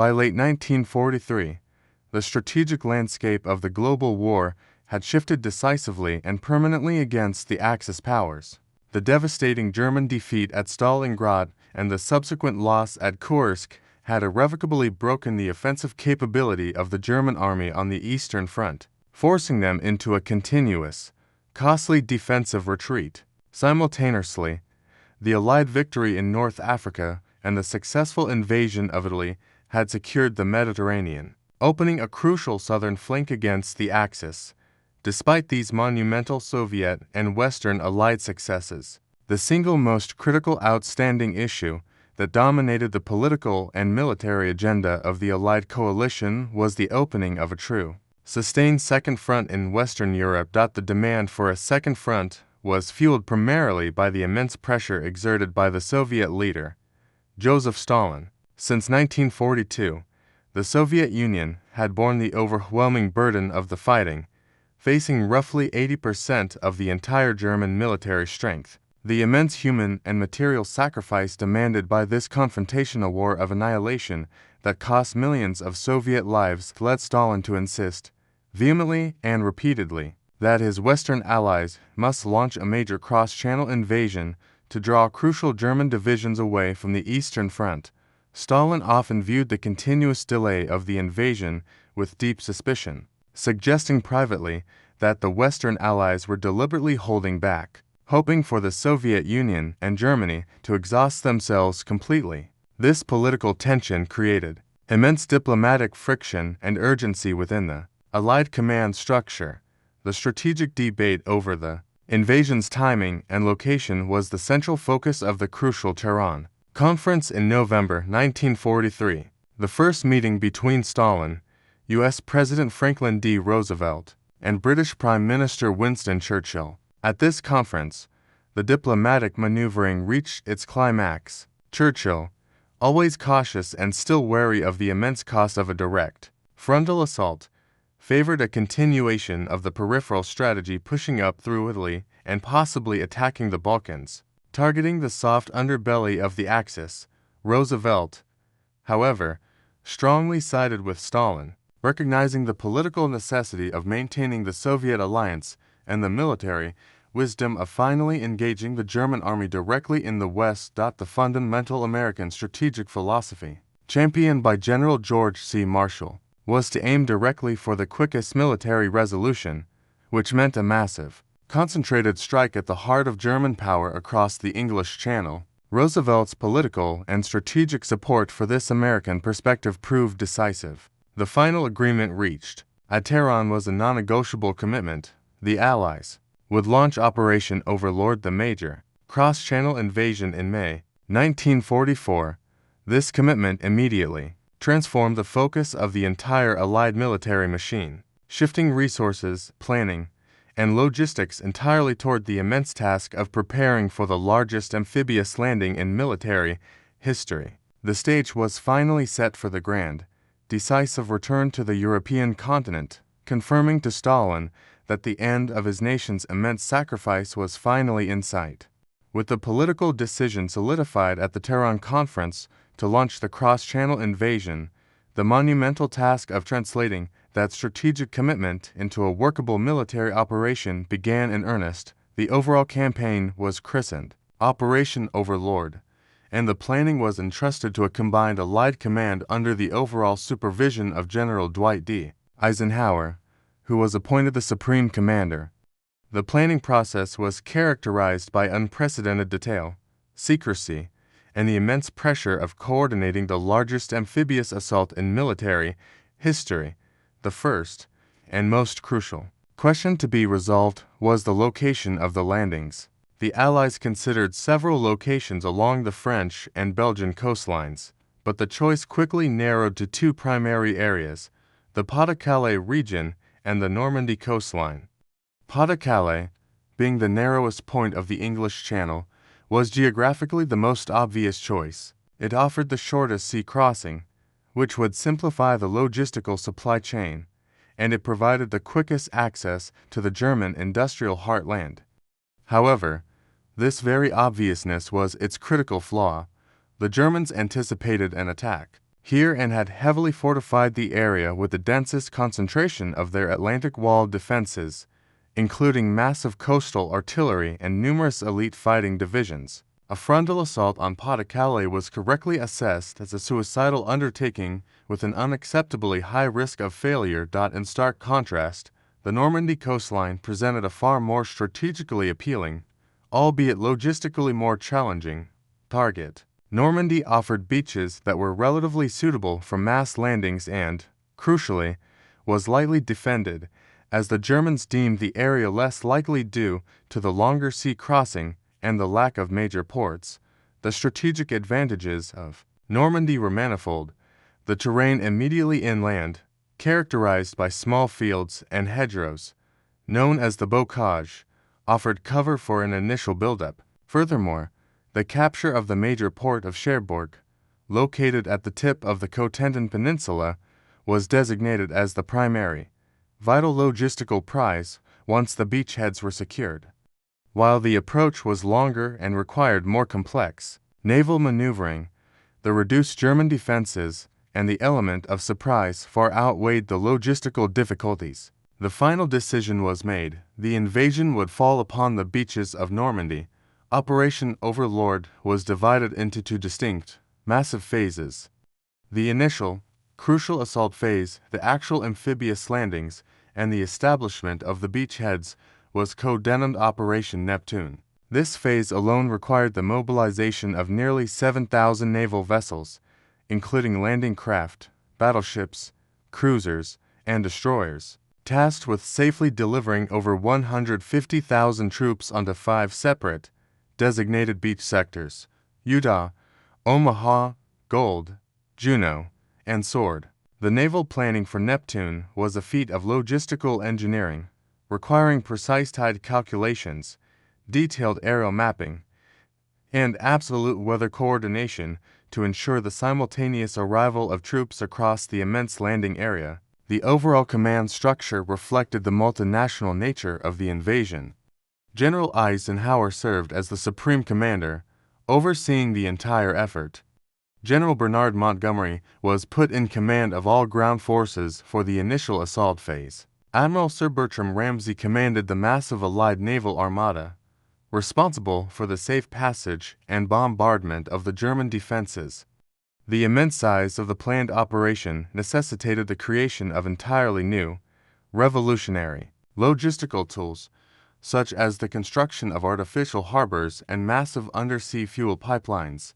By late 1943, the strategic landscape of the global war had shifted decisively and permanently against the Axis powers. The devastating German defeat at Stalingrad and the subsequent loss at Kursk had irrevocably broken the offensive capability of the German army on the Eastern Front, forcing them into a continuous, costly defensive retreat. Simultaneously, the Allied victory in North Africa and the successful invasion of Italy had secured the Mediterranean, opening a crucial southern flank against the Axis. Despite these monumental Soviet and Western Allied successes, the single most critical outstanding issue that dominated the political and military agenda of the Allied coalition was the opening of a true, sustained second front in Western Europe. The demand for a second front was fueled primarily by the immense pressure exerted by the Soviet leader, Joseph Stalin. Since 1942, the Soviet Union had borne the overwhelming burden of the fighting, facing roughly 80% of the entire German military strength. The immense human and material sacrifice demanded by this confrontational war of annihilation that cost millions of Soviet lives led Stalin to insist, vehemently and repeatedly, that his Western allies must launch a major cross-channel invasion to draw crucial German divisions away from the Eastern Front. Stalin often viewed the continuous delay of the invasion with deep suspicion, suggesting privately that the Western allies were deliberately holding back, hoping for the Soviet Union and Germany to exhaust themselves completely. This political tension created immense diplomatic friction and urgency within the Allied command structure. The strategic debate over the invasion's timing and location was the central focus of the crucial Tehran Conference in November 1943, the first meeting between Stalin, U.S. President Franklin D. Roosevelt, and British Prime Minister Winston Churchill. At this conference, the diplomatic maneuvering reached its climax. Churchill, always cautious and still wary of the immense cost of a direct, frontal assault, favored a continuation of the peripheral strategy, pushing up through Italy and possibly attacking the Balkans, targeting the soft underbelly of the Axis. Roosevelt, however, strongly sided with Stalin, recognizing the political necessity of maintaining the Soviet alliance and the military wisdom of finally engaging the German army directly in the West. The fundamental American strategic philosophy, championed by General George C. Marshall, was to aim directly for the quickest military resolution, which meant a massive, concentrated strike at the heart of German power across the English Channel. Roosevelt's political and strategic support for this American perspective proved decisive. The final agreement reached at Tehran was a non-negotiable commitment. The Allies would launch Operation Overlord, the major cross-channel invasion, in May 1944. This commitment immediately transformed the focus of the entire Allied military machine, shifting resources, planning, and logistics entirely toward the immense task of preparing for the largest amphibious landing in military history. The stage was finally set for the grand, decisive return to the European continent, confirming to Stalin that the end of his nation's immense sacrifice was finally in sight. With the political decision solidified at the Tehran Conference to launch the cross-channel invasion, the monumental task of translating that strategic commitment into a workable military operation began in earnest. The overall campaign was christened Operation Overlord, and the planning was entrusted to a combined Allied command under the overall supervision of General Dwight D. Eisenhower, who was appointed the supreme commander. The planning process was characterized by unprecedented detail, secrecy, and the immense pressure of coordinating the largest amphibious assault in military history. The first, and most crucial, question to be resolved was the location of the landings. The Allies considered several locations along the French and Belgian coastlines, but the choice quickly narrowed to two primary areas, the Pas-de-Calais region and the Normandy coastline. Pas-de-Calais, being the narrowest point of the English Channel, was geographically the most obvious choice. It offered the shortest sea crossing, which would simplify the logistical supply chain, and it provided the quickest access to the German industrial heartland. However, this very obviousness was its critical flaw. The Germans anticipated an attack here and had heavily fortified the area with the densest concentration of their Atlantic wall defenses, including massive coastal artillery and numerous elite fighting divisions. A frontal assault on Pas-de-Calais was correctly assessed as a suicidal undertaking with an unacceptably high risk of failure. In stark contrast, the Normandy coastline presented a far more strategically appealing, albeit logistically more challenging, target. Normandy offered beaches that were relatively suitable for mass landings and, crucially, was lightly defended, as the Germans deemed the area less likely due to the longer sea crossing and the lack of major ports. The strategic advantages of Normandy were manifold. The terrain immediately inland, characterized by small fields and hedgerows, known as the bocage, offered cover for an initial buildup. Furthermore, the capture of the major port of Cherbourg, located at the tip of the Cotentin Peninsula, was designated as the primary, vital logistical prize once the beachheads were secured. While the approach was longer and required more complex naval maneuvering, the reduced German defenses and the element of surprise far outweighed the logistical difficulties. The final decision was made. The invasion would fall upon the beaches of Normandy. Operation Overlord was divided into two distinct, massive phases. The initial, crucial assault phase, the actual amphibious landings, and the establishment of the beachheads was codenamed Operation Neptune. This phase alone required the mobilization of nearly 7,000 naval vessels, including landing craft, battleships, cruisers, and destroyers, tasked with safely delivering over 150,000 troops onto 5 separate, designated beach sectors: Utah, Omaha, Gold, Juno, and Sword. The naval planning for Neptune was a feat of logistical engineering, requiring precise tide calculations, detailed aerial mapping, and absolute weather coordination to ensure the simultaneous arrival of troops across the immense landing area. The overall command structure reflected the multinational nature of the invasion. General Eisenhower served as the supreme commander, overseeing the entire effort. General Bernard Montgomery was put in command of all ground forces for the initial assault phase. Admiral Sir Bertram Ramsay commanded the massive Allied naval armada, responsible for the safe passage and bombardment of the German defenses. The immense size of the planned operation necessitated the creation of entirely new, revolutionary, logistical tools, such as the construction of artificial harbors and massive undersea fuel pipelines,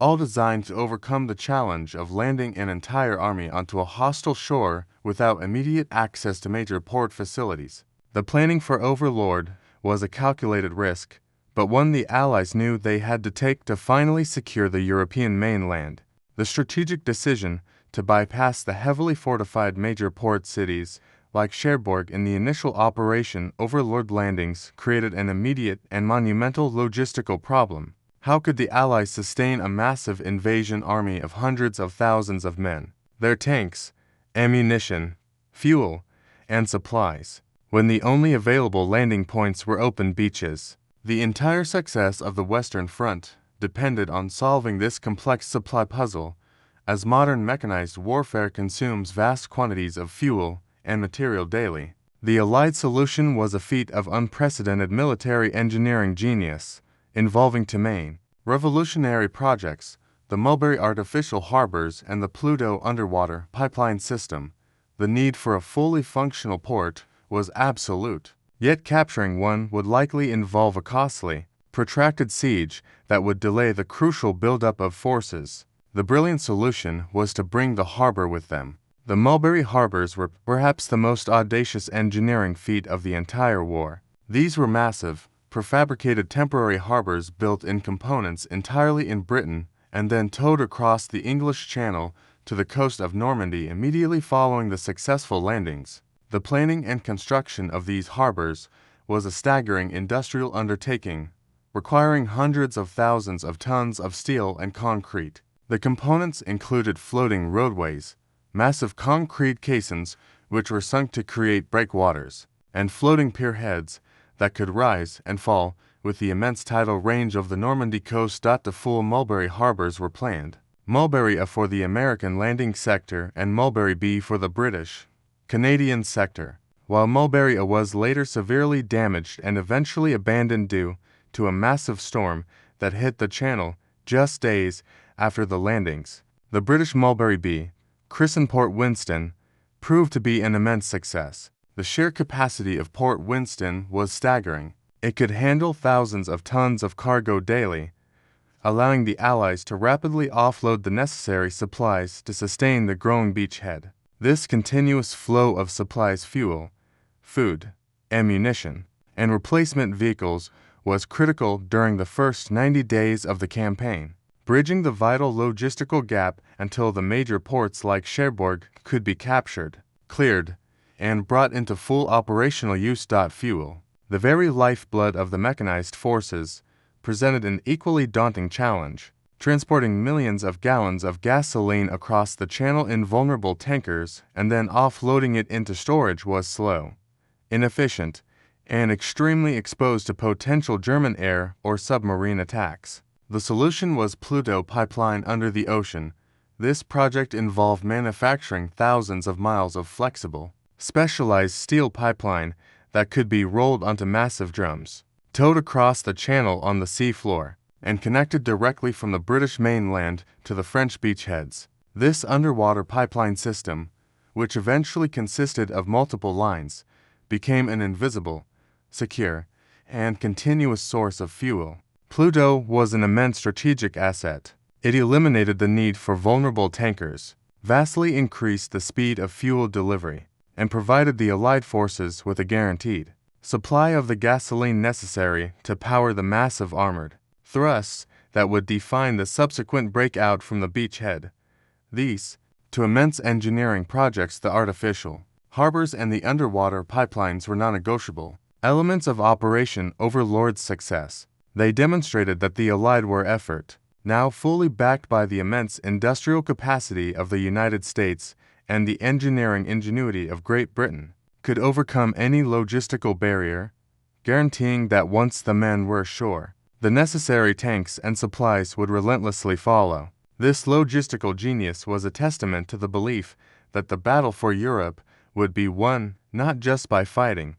all designed to overcome the challenge of landing an entire army onto a hostile shore without immediate access to major port facilities. The planning for Overlord was a calculated risk, but one the Allies knew they had to take to finally secure the European mainland. The strategic decision to bypass the heavily fortified major port cities like Cherbourg in the initial Operation Overlord landings created an immediate and monumental logistical problem. How could the Allies sustain a massive invasion army of hundreds of thousands of men, their tanks, ammunition, fuel, and supplies, when the only available landing points were open beaches? The entire success of the Western Front depended on solving this complex supply puzzle, as modern mechanized warfare consumes vast quantities of fuel and material daily. The Allied solution was a feat of unprecedented military engineering genius, involving two main, revolutionary projects: the Mulberry artificial harbors and the Pluto underwater pipeline system. The need for a fully functional port was absolute, yet capturing one would likely involve a costly, protracted siege that would delay the crucial buildup of forces. The brilliant solution was to bring the harbor with them. The Mulberry harbors were perhaps the most audacious engineering feat of the entire war. These were massive, prefabricated temporary harbors built in components entirely in Britain and then towed across the English Channel to the coast of Normandy immediately following the successful landings. The planning and construction of these harbors was a staggering industrial undertaking, requiring hundreds of thousands of tons of steel and concrete. The components included floating roadways, massive concrete caissons which were sunk to create breakwaters, and floating pierheads that could rise and fall with the immense tidal range of the Normandy coast. The full Mulberry harbors were planned. Mulberry A for the American landing sector and Mulberry B for the British, Canadian sector. While Mulberry A was later severely damaged and eventually abandoned due to a massive storm that hit the channel just days after the landings, the British Mulberry B, christened Port Winston, proved to be an immense success. The sheer capacity of Port Winston was staggering. It could handle thousands of tons of cargo daily, allowing the Allies to rapidly offload the necessary supplies to sustain the growing beachhead. This continuous flow of supplies, fuel, food, ammunition, and replacement vehicles was critical during the first 90 days of the campaign, bridging the vital logistical gap until the major ports like Cherbourg could be captured, cleared, and brought into full operational use. Fuel, the very lifeblood of the mechanized forces, presented an equally daunting challenge. Transporting millions of gallons of gasoline across the channel in vulnerable tankers and then offloading it into storage was slow, inefficient, and extremely exposed to potential German air or submarine attacks. The solution was Pluto pipeline under the ocean. This project involved manufacturing thousands of miles of flexible, specialized steel pipeline that could be rolled onto massive drums, towed across the channel on the sea floor, and connected directly from the British mainland to the French beachheads. This underwater pipeline system, which eventually consisted of multiple lines, became an invisible, secure, and continuous source of fuel. Pluto was an immense strategic asset. It eliminated the need for vulnerable tankers, vastly increased the speed of fuel delivery, and provided the Allied forces with a guaranteed supply of the gasoline necessary to power the massive armored thrusts that would define the subsequent breakout from the beachhead. These, to immense engineering projects, the artificial harbors and the underwater pipelines were non-negotiable elements of Operation Overlord's success. They demonstrated that the Allied war effort, now fully backed by the immense industrial capacity of the United States and the engineering ingenuity of Great Britain, could overcome any logistical barrier, guaranteeing that once the men were ashore, the necessary tanks and supplies would relentlessly follow. This logistical genius was a testament to the belief that the battle for Europe would be won not just by fighting,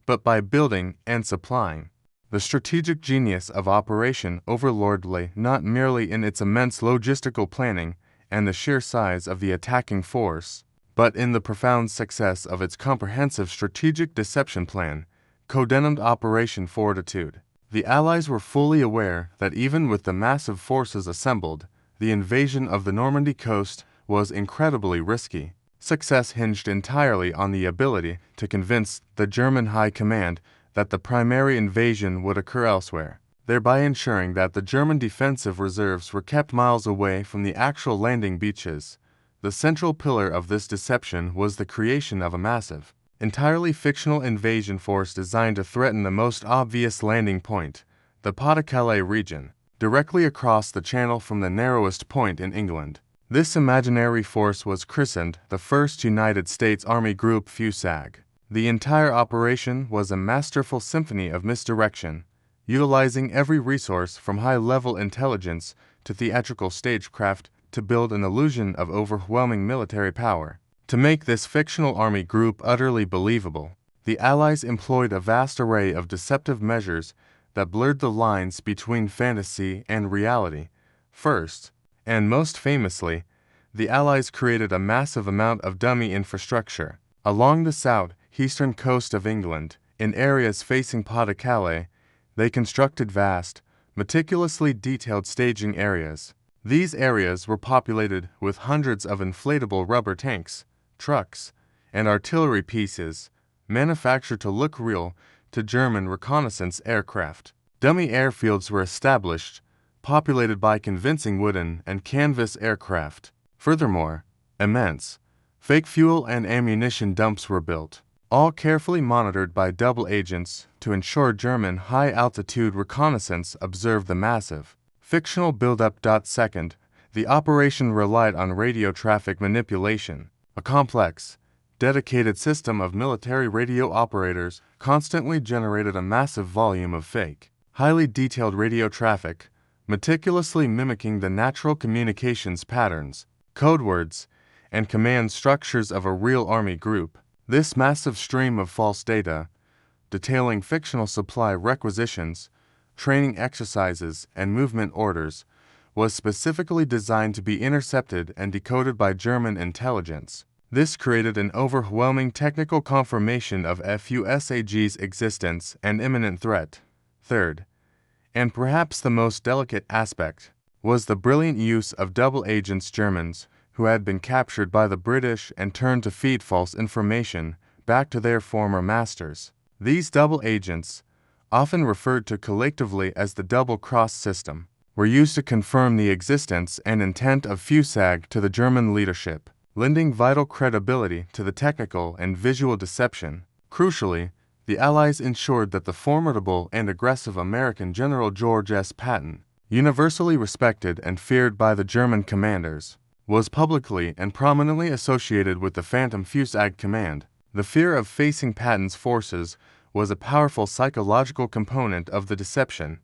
but by building and supplying. The strategic genius of Operation Overlord lay not merely in its immense logistical planning and the sheer size of the attacking force, but in the profound success of its comprehensive strategic deception plan, codenamed Operation Fortitude. The Allies were fully aware that even with the massive forces assembled, the invasion of the Normandy coast was incredibly risky. Success hinged entirely on the ability to convince the German High Command that the primary invasion would occur elsewhere, thereby ensuring that the German defensive reserves were kept miles away from the actual landing beaches. The central pillar of this deception was the creation of a massive, entirely fictional invasion force designed to threaten the most obvious landing point, the Pas-de-Calais region, directly across the channel from the narrowest point in England. This imaginary force was christened the 1st United States Army Group FUSAG. The entire operation was a masterful symphony of misdirection, utilizing every resource from high-level intelligence to theatrical stagecraft to build an illusion of overwhelming military power. To make this fictional army group utterly believable, the Allies employed a vast array of deceptive measures that blurred the lines between fantasy and reality. First, and most famously, the Allies created a massive amount of dummy infrastructure. Along the southeastern coast of England, in areas facing Pas-de-Calais, they constructed vast, meticulously detailed staging areas. These areas were populated with hundreds of inflatable rubber tanks, trucks, and artillery pieces, manufactured to look real to German reconnaissance aircraft. Dummy airfields were established, populated by convincing wooden and canvas aircraft. Furthermore, immense, fake fuel and ammunition dumps were built, all carefully monitored by double agents to ensure German high-altitude reconnaissance observed the massive, fictional buildup. Second, the operation relied on radio traffic manipulation, a complex, dedicated system of military radio operators constantly generated a massive volume of fake, highly detailed radio traffic, meticulously mimicking the natural communications patterns, code words, and command structures of a real army group. This massive stream of false data, detailing fictional supply requisitions, training exercises, and movement orders, was specifically designed to be intercepted and decoded by German intelligence. This created an overwhelming technical confirmation of FUSAG's existence and imminent threat. Third, and perhaps the most delicate aspect, was the brilliant use of double agents Germans who had been captured by the British and turned to feed false information back to their former masters. These double agents, often referred to collectively as the double-cross system, were used to confirm the existence and intent of FUSAG to the German leadership, lending vital credibility to the technical and visual deception. Crucially, the Allies ensured that the formidable and aggressive American General George S. Patton, universally respected and feared by the German commanders, was publicly and prominently associated with the Phantom FUSAG command. The fear of facing Patton's forces was a powerful psychological component of the deception.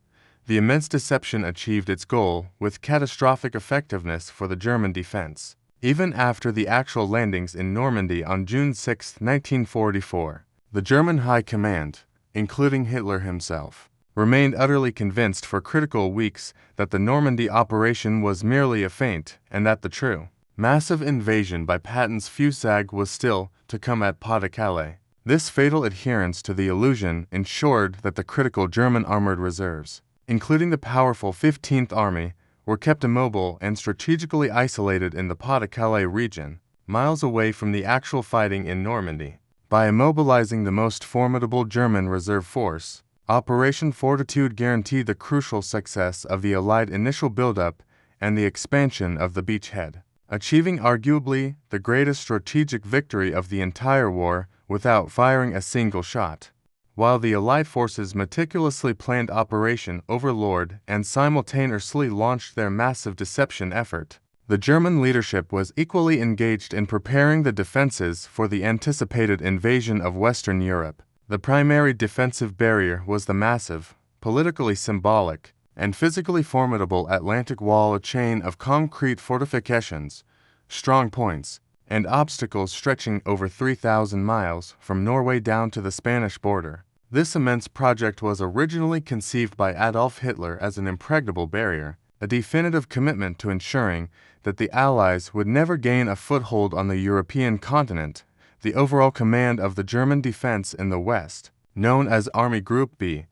The immense deception achieved its goal with catastrophic effectiveness for the German defense. Even after the actual landings in Normandy on June 6, 1944, the German High Command, including Hitler himself, remained utterly convinced for critical weeks that the Normandy operation was merely a feint and that the true, massive invasion by Patton's FUSAG was still to come at Pas-de-Calais. This fatal adherence to the illusion ensured that the critical German armored reserves, including the powerful 15th Army, were kept immobile and strategically isolated in the Pas-de-Calais region, miles away from the actual fighting in Normandy. By immobilizing the most formidable German reserve force, Operation Fortitude guaranteed the crucial success of the Allied initial buildup and the expansion of the beachhead, achieving arguably the greatest strategic victory of the entire war without firing a single shot. While the Allied forces meticulously planned Operation Overlord and simultaneously launched their massive deception effort, the German leadership was equally engaged in preparing the defenses for the anticipated invasion of Western Europe. The primary defensive barrier was the massive, politically symbolic, and physically formidable Atlantic Wall, a chain of concrete fortifications, strong points, and obstacles stretching over 3,000 miles from Norway down to the Spanish border. This immense project was originally conceived by Adolf Hitler as an impregnable barrier, a definitive commitment to ensuring that the Allies would never gain a foothold on the European continent. The overall command of the German defense in the West, known as Army Group B,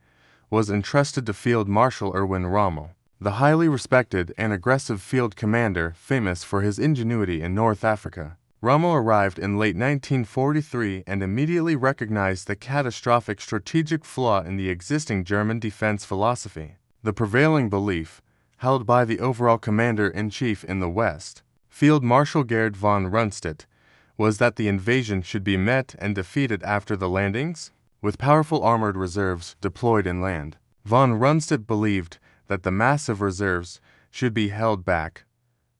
was entrusted to Field Marshal Erwin Rommel, the highly respected and aggressive field commander famous for his ingenuity in North Africa. Rommel arrived in late 1943 and immediately recognized the catastrophic strategic flaw in the existing German defense philosophy. The prevailing belief, held by the overall commander-in-chief in the West, Field Marshal Gerd von Rundstedt, was that the invasion should be met and defeated after the landings, with powerful armored reserves deployed inland. Von Rundstedt believed that the massive reserves should be held back,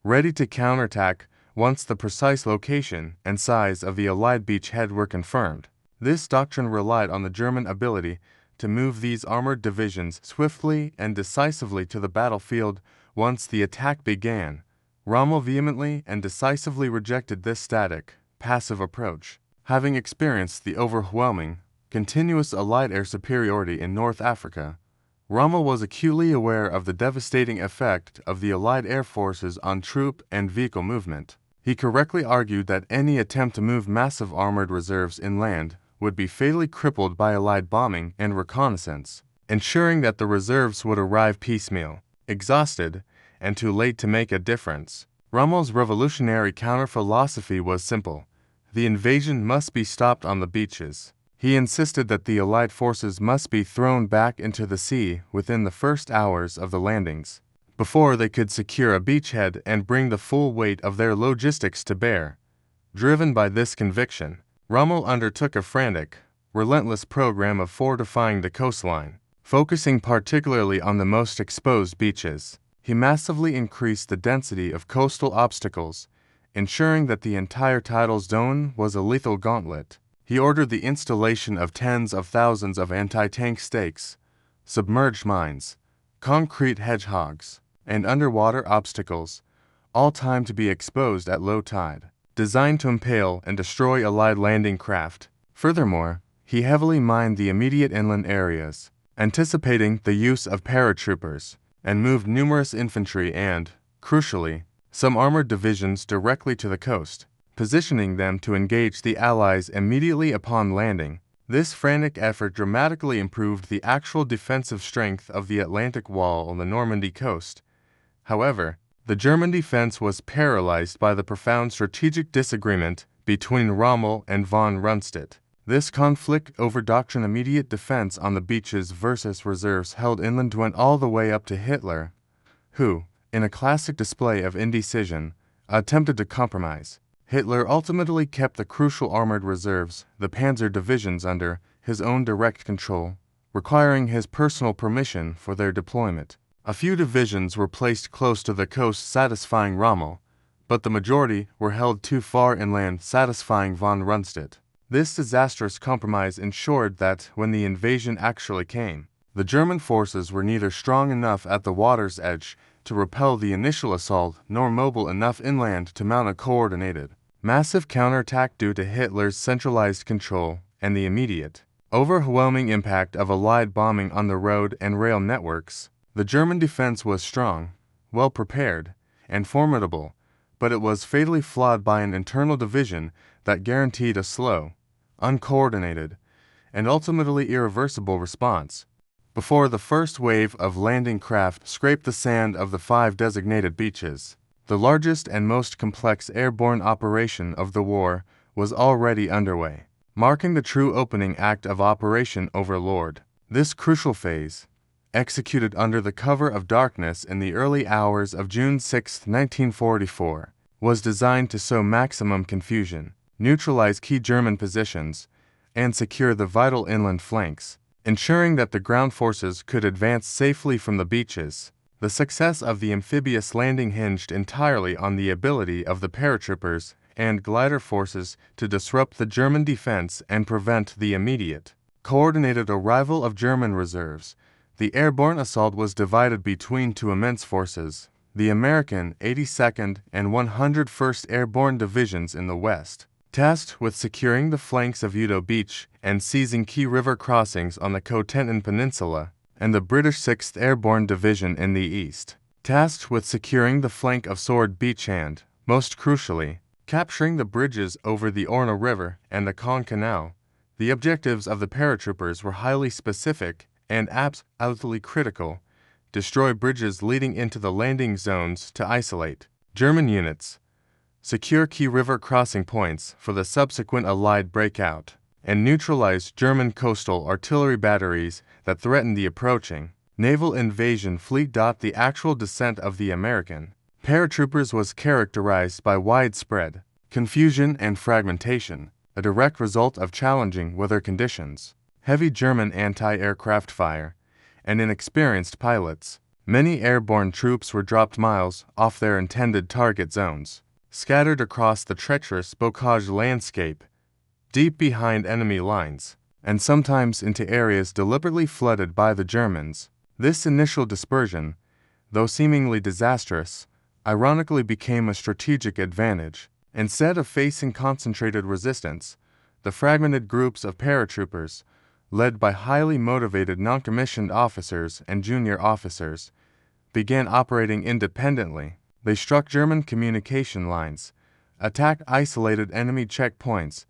ready to counterattack once the precise location and size of the Allied beachhead were confirmed. This doctrine relied on the German ability to move these armored divisions swiftly and decisively to the battlefield once the attack began. Rommel vehemently and decisively rejected this static, passive approach. Having experienced the overwhelming, continuous Allied air superiority in North Africa, Rommel was acutely aware of the devastating effect of the Allied air forces on troop and vehicle movement. He correctly argued that any attempt to move massive armored reserves inland would be fatally crippled by Allied bombing and reconnaissance, ensuring that the reserves would arrive piecemeal, exhausted, and too late to make a difference. Rommel's revolutionary counter-philosophy was simple. The invasion must be stopped on the beaches. He insisted that the Allied forces must be thrown back into the sea within the first hours of the landings, before they could secure a beachhead and bring the full weight of their logistics to bear. Driven by this conviction, Rommel undertook a frantic, relentless program of fortifying the coastline, focusing particularly on the most exposed beaches. He massively increased the density of coastal obstacles, ensuring that the entire tidal zone was a lethal gauntlet. He ordered the installation of tens of thousands of anti-tank stakes, submerged mines, concrete hedgehogs, and underwater obstacles, all timed to be exposed at low tide, designed to impale and destroy Allied landing craft. Furthermore, he heavily mined the immediate inland areas, anticipating the use of paratroopers, and moved numerous infantry and, crucially, some armored divisions directly to the coast, positioning them to engage the Allies immediately upon landing. This frantic effort dramatically improved the actual defensive strength of the Atlantic Wall on the Normandy coast. However, the German defense was paralyzed by the profound strategic disagreement between Rommel and von Rundstedt. This conflict over doctrine immediate defense on the beaches versus reserves held inland went all the way up to Hitler, who, in a classic display of indecision, attempted to compromise. Hitler ultimately kept the crucial armored reserves, the panzer divisions, under his own direct control, requiring his personal permission for their deployment. A few divisions were placed close to the coast satisfying Rommel, but the majority were held too far inland satisfying von Rundstedt. This disastrous compromise ensured that when the invasion actually came, the German forces were neither strong enough at the water's edge to repel the initial assault nor mobile enough inland to mount a coordinated, massive counterattack due to Hitler's centralized control and the immediate, overwhelming impact of Allied bombing on the road and rail networks. The German defense was strong, well prepared, and formidable, but it was fatally flawed by an internal division that guaranteed a slow, uncoordinated, and ultimately irreversible response. Before the first wave of landing craft scraped the sand of the 5 designated beaches, the largest and most complex airborne operation of the war was already underway, marking the true opening act of Operation Overlord. This crucial phase, executed under the cover of darkness in the early hours of June 6, 1944, was designed to sow maximum confusion, neutralize key German positions, and secure the vital inland flanks, ensuring that the ground forces could advance safely from the beaches. The success of the amphibious landing hinged entirely on the ability of the paratroopers and glider forces to disrupt the German defense and prevent the immediate, coordinated arrival of German reserves. The airborne assault was divided between 2 immense forces, the American 82nd and 101st Airborne Divisions in the west, tasked with securing the flanks of WW2 Beach and seizing key river crossings on the Cotentin Peninsula, and the British 6th Airborne Division in the east, tasked with securing the flank of Sword Beach and, most crucially, capturing the bridges over the Orne River and the Caen Canal. The objectives of the paratroopers were highly specific and absolutely critical: destroy bridges leading into the landing zones to isolate German units, secure key river crossing points for the subsequent Allied breakout, and neutralize German coastal artillery batteries that threatened the approaching naval invasion fleet. The actual descent of the American paratroopers was characterized by widespread confusion and fragmentation, a direct result of challenging weather conditions, heavy German anti-aircraft fire, and inexperienced pilots. Many airborne troops were dropped miles off their intended target zones, scattered across the treacherous bocage landscape, deep behind enemy lines, and sometimes into areas deliberately flooded by the Germans. This initial dispersion, though seemingly disastrous, ironically became a strategic advantage. Instead of facing concentrated resistance, the fragmented groups of paratroopers, led by highly motivated non-commissioned officers and junior officers, began operating independently. They struck German communication lines, attacked isolated enemy checkpoints,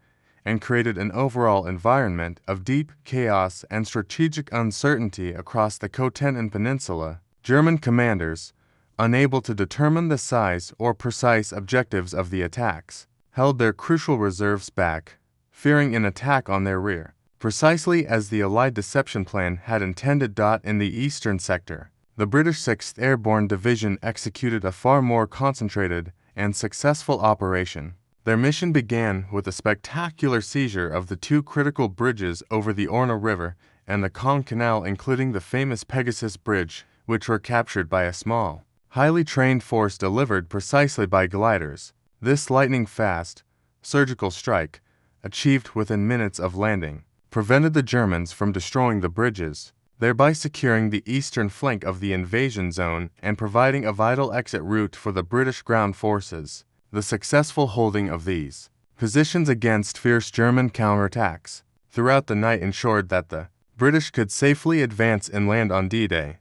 and created an overall environment of deep chaos and strategic uncertainty across the Cotentin Peninsula. German commanders, unable to determine the size or precise objectives of the attacks, held their crucial reserves back, fearing an attack on their rear, precisely as the Allied deception plan had intended. In the eastern sector, the British 6th Airborne Division executed a far more concentrated and successful operation. Their mission began with a spectacular seizure of the 2 critical bridges over the Orne River and the Caen Canal, including the famous Pegasus Bridge, which were captured by a small, highly trained force delivered precisely by gliders. This lightning-fast, surgical strike, achieved within minutes of landing, prevented the Germans from destroying the bridges. thereby securing the eastern flank of the invasion zone and providing a vital exit route for the British ground forces. The successful holding of these positions against fierce German counterattacks throughout the night ensured that the British could safely advance inland on D-Day.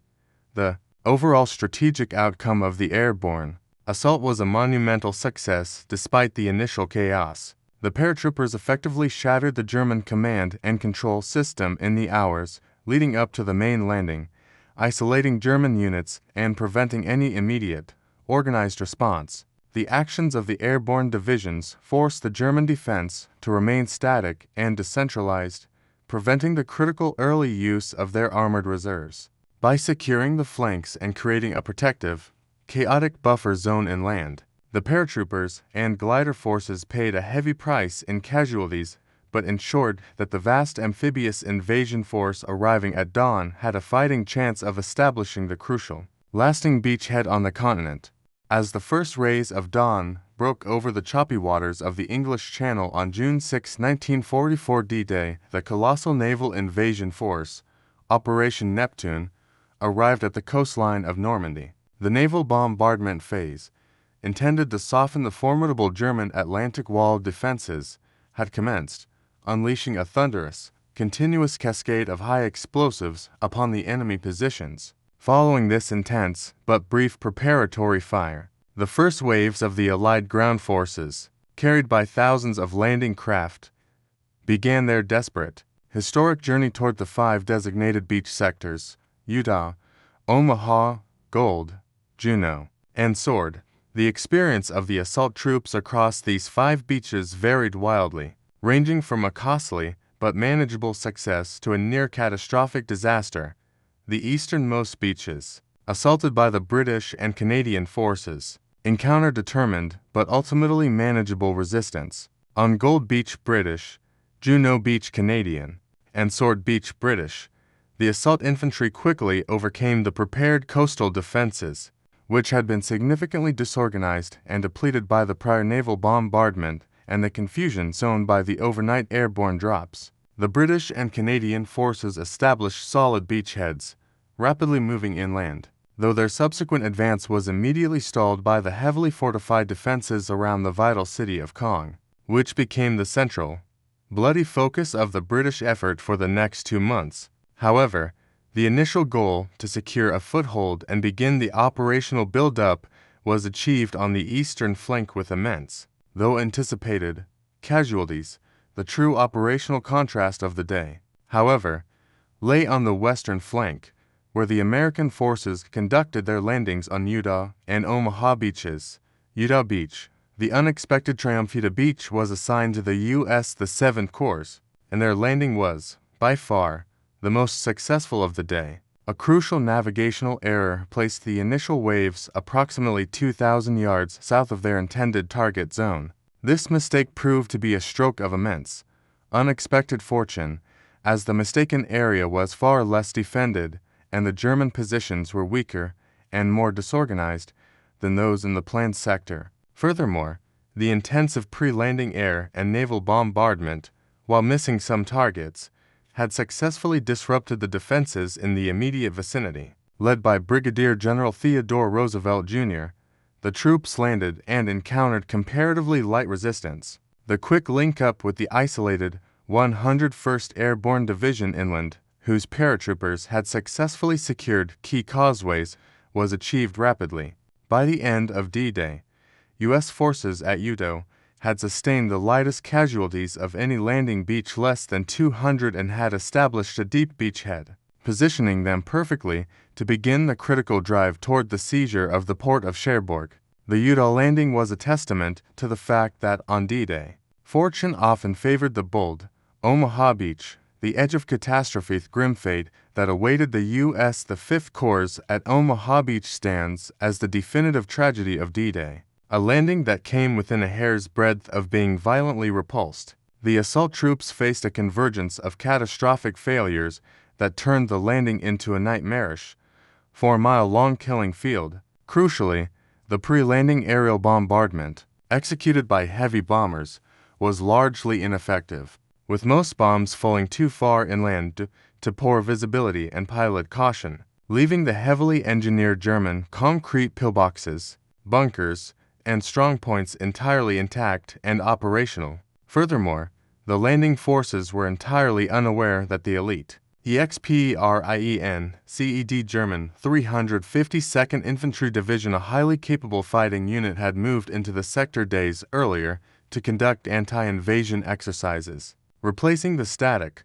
The overall strategic outcome of the airborne assault was a monumental success despite the initial chaos. The paratroopers effectively shattered the German command and control system in the hours leading up to the main landing, isolating German units and preventing any immediate, organized response. The actions of the airborne divisions forced the German defense to remain static and decentralized, preventing the critical early use of their armored reserves. By securing the flanks and creating a protective, chaotic buffer zone inland, the paratroopers and glider forces paid a heavy price in casualties but ensured that the vast amphibious invasion force arriving at dawn had a fighting chance of establishing the crucial, lasting beachhead on the continent. As the first rays of dawn broke over the choppy waters of the English Channel on June 6, 1944 D-Day, the colossal naval invasion force, Operation Neptune, arrived at the coastline of Normandy. The naval bombardment phase, intended to soften the formidable German Atlantic Wall defenses, had commenced, unleashing a thunderous, continuous cascade of high explosives upon the enemy positions. Following this intense but brief preparatory fire, the first waves of the Allied ground forces, carried by thousands of landing craft, began their desperate, historic journey toward the 5 designated beach sectors: Utah, Omaha, Gold, Juneau, and Sword. The experience of the assault troops across these 5 beaches varied wildly, ranging from a costly but manageable success to a near-catastrophic disaster. The easternmost beaches, assaulted by the British and Canadian forces, encountered determined but ultimately manageable resistance. On Gold Beach British, Juneau Beach Canadian, and Sword Beach British, the assault infantry quickly overcame the prepared coastal defenses, which had been significantly disorganized and depleted by the prior naval bombardment and the confusion sown by the overnight airborne drops. The British and Canadian forces established solid beachheads, rapidly moving inland, though their subsequent advance was immediately stalled by the heavily fortified defenses around the vital city of Caen, which became the central, bloody focus of the British effort for the next 2 months. However, the initial goal to secure a foothold and begin the operational build-up was achieved on the eastern flank with immense, though anticipated, casualties. The true operational contrast of the day, however, lay on the western flank, where the American forces conducted their landings on Utah and Omaha beaches. Utah Beach, the unexpected Triumphita Beach, was assigned to the U.S. the 7th Corps, and their landing was, by far, the most successful of the day. A crucial navigational error placed the initial waves approximately 2,000 yards south of their intended target zone. This mistake proved to be a stroke of immense, unexpected fortune, as the mistaken area was far less defended and the German positions were weaker and more disorganized than those in the planned sector. Furthermore, the intensive pre-landing air and naval bombardment, while missing some targets, had successfully disrupted the defenses in the immediate vicinity. Led by Brigadier General Theodore Roosevelt, Jr., the troops landed and encountered comparatively light resistance. The quick link-up with the isolated 101st Airborne Division inland, whose paratroopers had successfully secured key causeways, was achieved rapidly. By the end of D-Day, U.S. forces at Utah had sustained the lightest casualties of any landing beach, less than 200, and had established a deep beachhead, positioning them perfectly to begin the critical drive toward the seizure of the port of Cherbourg. The Utah landing was a testament to the fact that on D-Day, fortune often favored the bold. Omaha Beach, the edge of catastrophe, grim fate that awaited the U.S. the 5th Corps at Omaha Beach stands as the definitive tragedy of D-Day, a landing that came within a hair's breadth of being violently repulsed. The assault troops faced a convergence of catastrophic failures that turned the landing into a nightmarish, 4-mile-long killing field. Crucially, the pre-landing aerial bombardment, executed by heavy bombers, was largely ineffective, with most bombs falling too far inland to poor visibility and pilot caution, leaving the heavily engineered German concrete pillboxes, bunkers, and strongpoints entirely intact and operational. Furthermore, the landing forces were entirely unaware that the elite EXPERIEN CED German 352nd Infantry Division, a highly capable fighting unit, had moved into the sector days earlier to conduct anti-invasion exercises, replacing the static,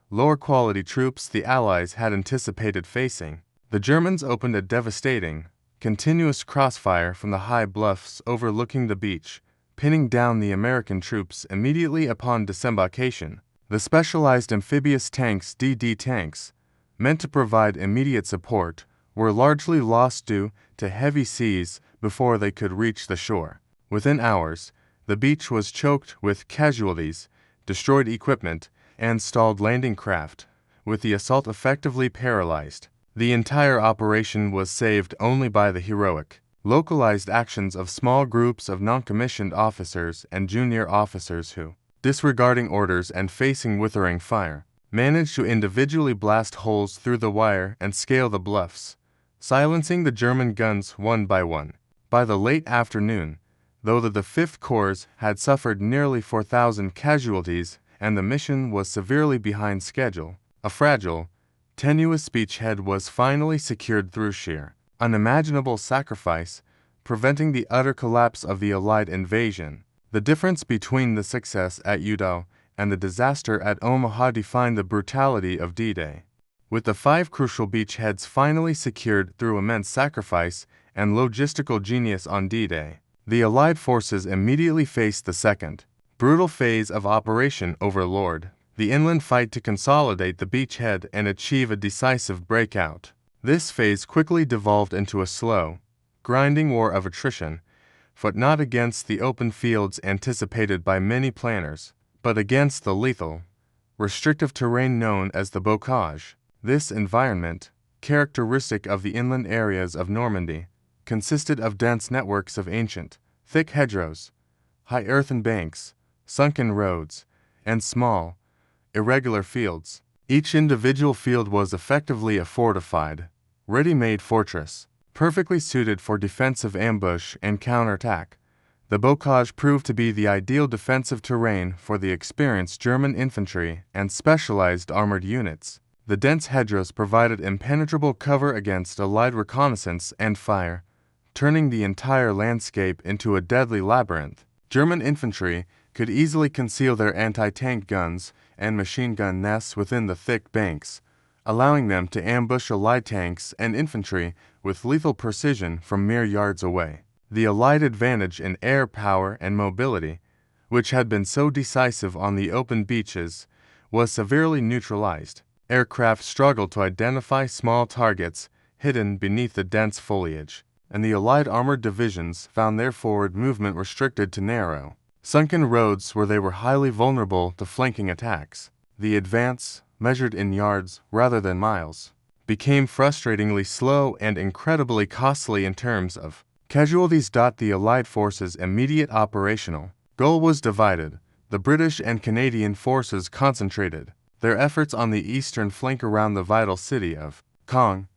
lower-quality troops the Allies had anticipated facing. The Germans opened a devastating, continuous crossfire from the high bluffs overlooking the beach, pinning down the American troops immediately upon disembarkation. The specialized amphibious tanks, DD tanks, meant to provide immediate support, were largely lost due to heavy seas before they could reach the shore. Within hours, the beach was choked with casualties, destroyed equipment, and stalled landing craft, with the assault effectively paralyzed. The entire operation was saved only by the heroic, localized actions of small groups of non-commissioned officers and junior officers who, disregarding orders and facing withering fire, managed to individually blast holes through the wire and scale the bluffs, silencing the German guns one by one. By the late afternoon, though the 5th Corps had suffered nearly 4,000 casualties and the mission was severely behind schedule, a fragile, tenuous beachhead was finally secured through sheer, unimaginable sacrifice, preventing the utter collapse of the Allied invasion. The difference between the success at Udall and the disaster at Omaha defined the brutality of D-Day. With the 5 crucial beachheads finally secured through immense sacrifice and logistical genius on D-Day, the Allied forces immediately faced the second, brutal phase of Operation Overlord, the inland fight to consolidate the beachhead and achieve a decisive breakout. This phase quickly devolved into a slow, grinding war of attrition, fought not against the open fields anticipated by many planners, but against the lethal, restrictive terrain known as the bocage. This environment, characteristic of the inland areas of Normandy, consisted of dense networks of ancient, thick hedgerows, high earthen banks, sunken roads, and small, irregular fields. Each individual field was effectively a fortified, ready-made fortress, perfectly suited for defensive ambush and counterattack. The bocage proved to be the ideal defensive terrain for the experienced German infantry and specialized armored units. The dense hedgerows provided impenetrable cover against Allied reconnaissance and fire, turning the entire landscape into a deadly labyrinth. German infantry could easily conceal their anti-tank guns and machine gun nests within the thick banks, allowing them to ambush Allied tanks and infantry with lethal precision from mere yards away. The Allied advantage in air power and mobility, which had been so decisive on the open beaches, was severely neutralized. Aircraft struggled to identify small targets hidden beneath the dense foliage, and the Allied armored divisions found their forward movement restricted to narrow, sunken roads where they were highly vulnerable to flanking attacks. The advance, measured in yards rather than miles, became frustratingly slow and incredibly costly in terms of casualties. The Allied forces' immediate operational goal was divided. The British and Canadian forces concentrated their efforts on the eastern flank around the vital city of Caen.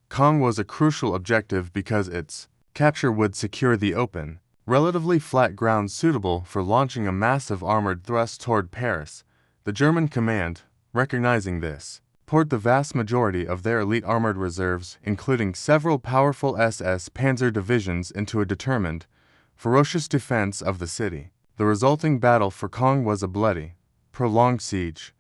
Caen was a crucial objective because its capture would secure the open, relatively flat ground suitable for launching a massive armored thrust toward Paris. The German command, recognizing this, poured the vast majority of their elite armored reserves, including several powerful SS Panzer divisions, into a determined, ferocious defense of the city. The resulting battle for Caen was a bloody, prolonged siege,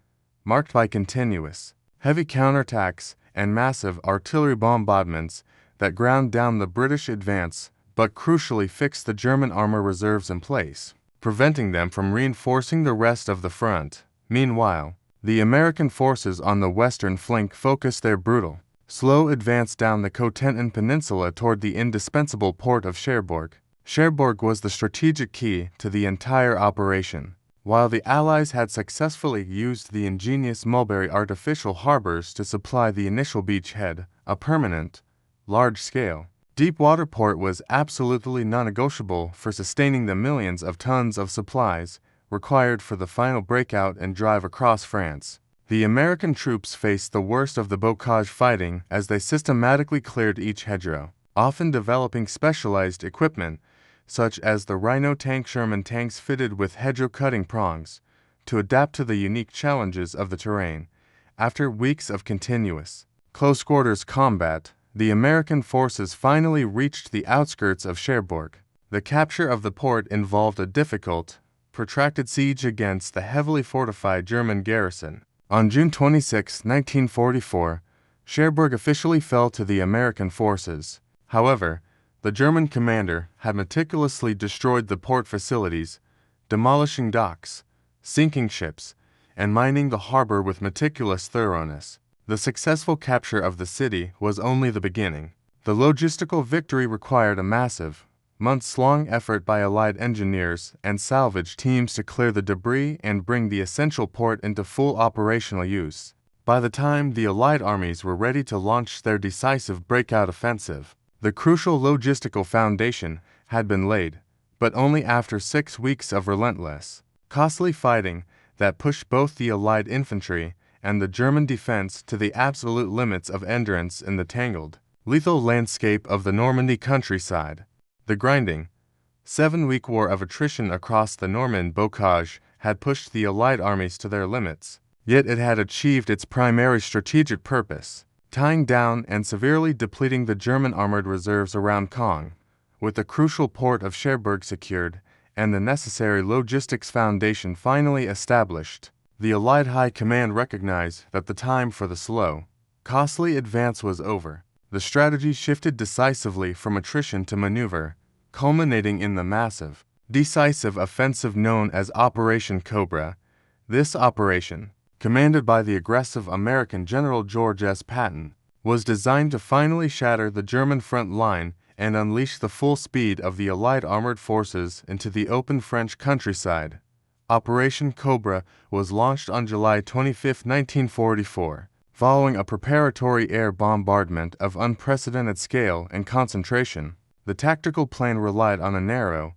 marked by continuous, heavy counterattacks and massive artillery bombardments that ground down the British advance but crucially fixed the German armor reserves in place, preventing them from reinforcing the rest of the front. Meanwhile, the American forces on the western flank focused their brutal, slow advance down the Cotentin Peninsula toward the indispensable port of Cherbourg. Cherbourg was the strategic key to the entire operation. While the Allies had successfully used the ingenious Mulberry artificial harbors to supply the initial beachhead, a permanent, large-scale, deep-water port was absolutely non-negotiable for sustaining the millions of tons of supplies required for the final breakout and drive across France. The American troops faced the worst of the bocage fighting as they systematically cleared each hedgerow, often developing specialized equipment, such as the Rhino tank Sherman tanks fitted with hedgerow-cutting prongs, to adapt to the unique challenges of the terrain. After weeks of continuous, close-quarters combat, the American forces finally reached the outskirts of Cherbourg. The capture of the port involved a difficult, protracted siege against the heavily fortified German garrison. On June 26, 1944, Cherbourg officially fell to the American forces. However, the German commander had meticulously destroyed the port facilities, demolishing docks, sinking ships, and mining the harbor with meticulous thoroughness. The successful capture of the city was only the beginning. The logistical victory required a massive, months-long effort by Allied engineers and salvage teams to clear the debris and bring the essential port into full operational use. By the time the Allied armies were ready to launch their decisive breakout offensive, the crucial logistical foundation had been laid, but only after 6 weeks of relentless, costly fighting that pushed both the Allied infantry and the German defense to the absolute limits of endurance in the tangled, lethal landscape of the Normandy countryside. The grinding, 7-week war of attrition across the Normand bocage had pushed the Allied armies to their limits, yet it had achieved its primary strategic purpose, tying down and severely depleting the German armored reserves around Caen. With the crucial port of Cherbourg secured and the necessary logistics foundation finally established, the Allied High Command recognized that the time for the slow, costly advance was over. The strategy shifted decisively from attrition to maneuver, culminating in the massive, decisive offensive known as Operation Cobra. This operation, commanded by the aggressive American General George S. Patton, was designed to finally shatter the German front line and unleash the full speed of the Allied armored forces into the open French countryside. Operation Cobra was launched on July 25, 1944. Following a preparatory air bombardment of unprecedented scale and concentration, the tactical plan relied on a narrow,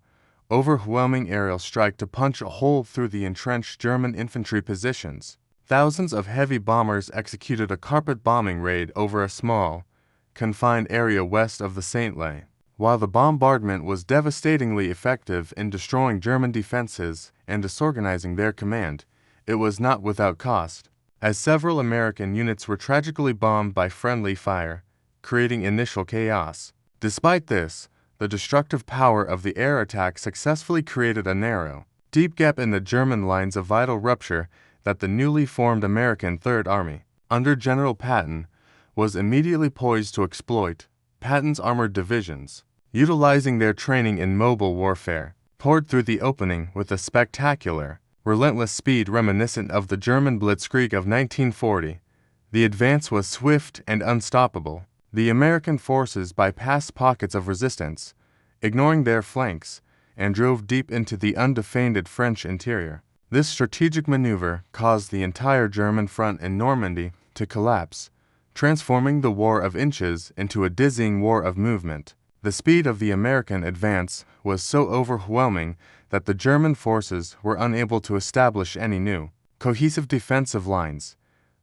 overwhelming aerial strike to punch a hole through the entrenched German infantry positions. Thousands of heavy bombers executed a carpet bombing raid over a small, confined area west of the Saint-Lay. While the bombardment was devastatingly effective in destroying German defenses and disorganizing their command, it was not without cost, as several American units were tragically bombed by friendly fire, creating initial chaos. Despite this, the destructive power of the air attack successfully created a narrow, deep gap in the German lines, a vital rupture that the newly formed American Third Army, under General Patton, was immediately poised to exploit. Patton's armored divisions, utilizing their training in mobile warfare, poured through the opening with a spectacular, relentless speed reminiscent of the German blitzkrieg of 1940. The advance was swift and unstoppable. The American forces bypassed pockets of resistance, ignoring their flanks, and drove deep into the undefended French interior. This strategic maneuver caused the entire German front in Normandy to collapse, transforming the war of inches into a dizzying war of movement. The speed of the American advance was so overwhelming that the German forces were unable to establish any new, cohesive defensive lines,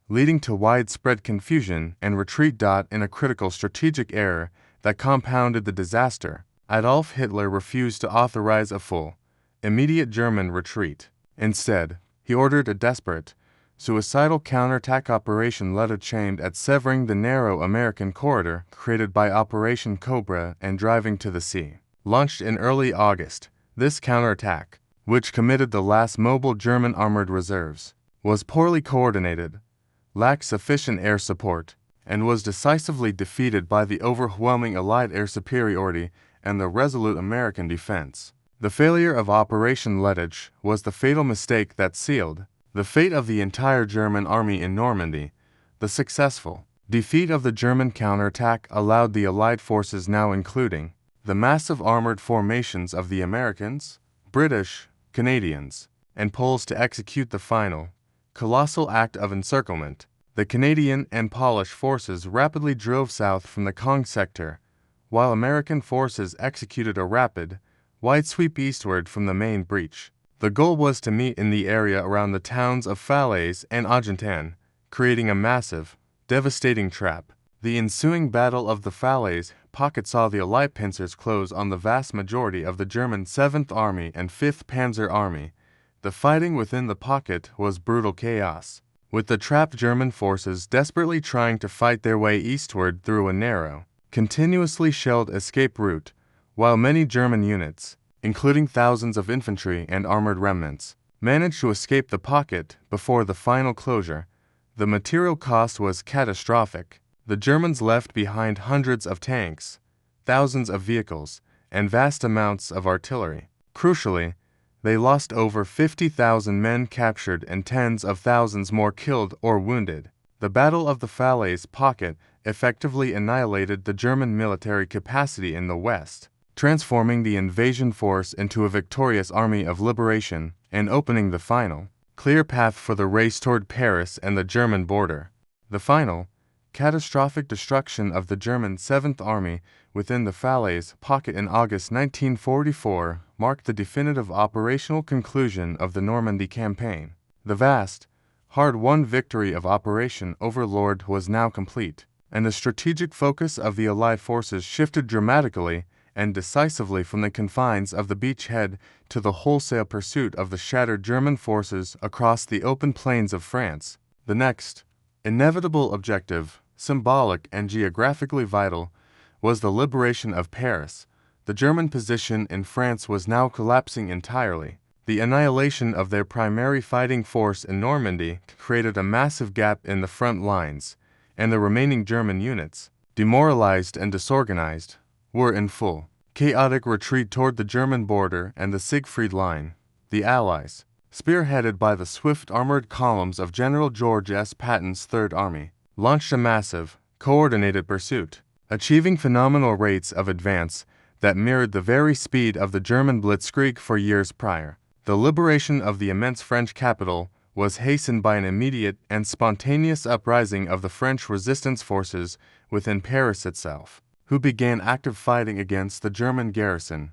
leading to widespread confusion and retreat. In a critical strategic error that compounded the disaster, Adolf Hitler refused to authorize a full, immediate German retreat. Instead, he ordered a desperate, suicidal counterattack operation aimed at severing the narrow American corridor created by Operation Cobra and driving to the sea. Launched in early August, this counterattack, which committed the last mobile German armored reserves, was poorly coordinated, lacked sufficient air support, and was decisively defeated by the overwhelming Allied air superiority and the resolute American defense. The failure of Operation Lettich was the fatal mistake that sealed the fate of the entire German army in Normandy. The successful defeat of the German counterattack allowed the Allied forces, now including the massive armored formations of the Americans, British, Canadians, and Poles, to execute the final, colossal act of encirclement. The Canadian and Polish forces rapidly drove south from the Caen sector, while American forces executed a rapid, wide sweep eastward from the main breach. The goal was to meet in the area around the towns of Falaise and Argentan, creating a massive, devastating trap. The ensuing Battle of the Falaise Pocket saw the Allied pincers close on the vast majority of the German 7th Army and 5th Panzer Army. The fighting within the pocket was brutal chaos, with the trapped German forces desperately trying to fight their way eastward through a narrow, continuously shelled escape route, while many German units, including thousands of infantry and armored remnants, managed to escape the pocket before the final closure. The material cost was catastrophic. The Germans left behind hundreds of tanks, thousands of vehicles, and vast amounts of artillery. Crucially, they lost over 50,000 men captured and tens of thousands more killed or wounded. The Battle of the Falaise Pocket effectively annihilated the German military capacity in the West, transforming the invasion force into a victorious army of liberation and opening the final, clear path for the race toward Paris and the German border. The final, catastrophic destruction of the German 7th Army within the Falaise Pocket in August 1944 marked the definitive operational conclusion of the Normandy campaign. The vast, hard-won victory of Operation Overlord was now complete, and the strategic focus of the Allied forces shifted dramatically and decisively from the confines of the beachhead to the wholesale pursuit of the shattered German forces across the open plains of France. The next, inevitable objective, symbolic and geographically vital, was the liberation of Paris. The German position in France was now collapsing entirely. The annihilation of their primary fighting force in Normandy created a massive gap in the front lines, and the remaining German units, demoralized and disorganized, were in full, chaotic retreat toward the German border and the Siegfried Line. The Allies, spearheaded by the swift armored columns of General George S. Patton's Third Army, launched a massive, coordinated pursuit, achieving phenomenal rates of advance that mirrored the very speed of the German blitzkrieg for years prior. The liberation of the immense French capital was hastened by an immediate and spontaneous uprising of the French resistance forces within Paris itself, who began active fighting against the German garrison,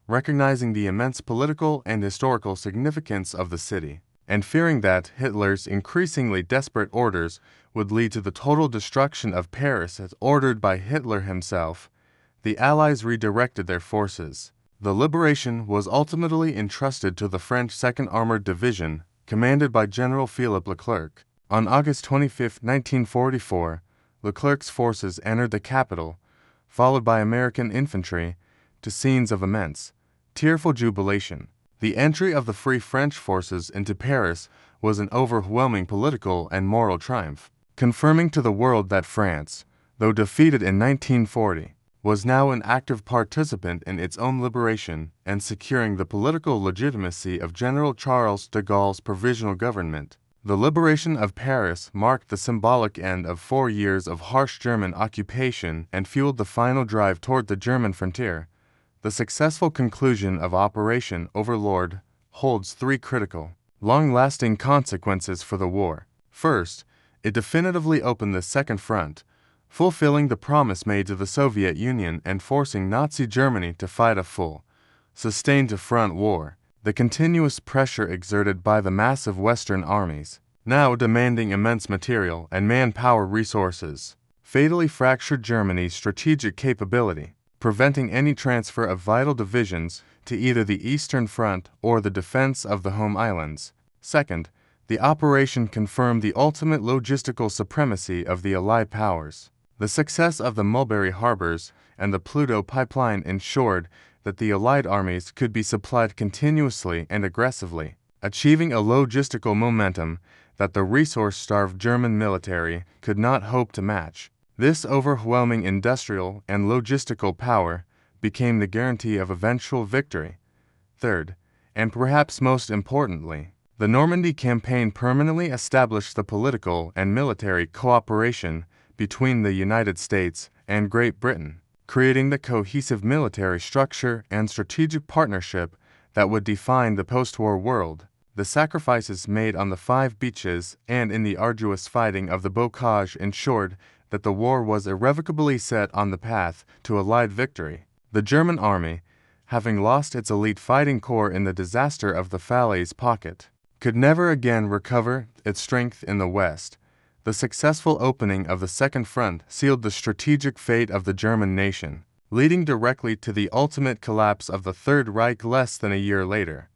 recognizing the immense political and historical significance of the city, and fearing that Hitler's increasingly desperate orders would lead to the total destruction of Paris as ordered by Hitler himself. The Allies redirected their forces. The liberation was ultimately entrusted to the French 2nd Armored Division, commanded by General Philippe Leclerc. On August 25, 1944, Leclerc's forces entered the capital, followed by American infantry, to scenes of immense, tearful jubilation. The entry of the Free French forces into Paris was an overwhelming political and moral triumph, confirming to the world that France, though defeated in 1940, was now an active participant in its own liberation and securing the political legitimacy of General Charles de Gaulle's provisional government. The liberation of Paris marked the symbolic end of 4 years of harsh German occupation and fueled the final drive toward the German frontier. The successful conclusion of Operation Overlord holds 3 critical, long-lasting consequences for the war. First, it definitively opened the Second Front, fulfilling the promise made to the Soviet Union and forcing Nazi Germany to fight a full, sustained-to-front war. The continuous pressure exerted by the massive Western armies, now demanding immense material and manpower resources, fatally fractured Germany's strategic capability, preventing any transfer of vital divisions to either the Eastern Front or the defense of the home islands. Second, the operation confirmed the ultimate logistical supremacy of the Allied powers. The success of the Mulberry harbors and the Pluto pipeline ensured that the Allied armies could be supplied continuously and aggressively, achieving a logistical momentum that the resource-starved German military could not hope to match. This overwhelming industrial and logistical power became the guarantee of eventual victory. Third, and perhaps most importantly, the Normandy campaign permanently established the political and military cooperation between the United States and Great Britain, creating the cohesive military structure and strategic partnership that would define the post-war world. The sacrifices made on the 5 beaches and in the arduous fighting of the bocage ensured that the war was irrevocably set on the path to Allied victory. The German army, having lost its elite fighting corps in the disaster of the Falaise Pocket, could never again recover its strength in the West. The successful opening of the Second Front sealed the strategic fate of the German nation, leading directly to the ultimate collapse of the Third Reich less than a year later.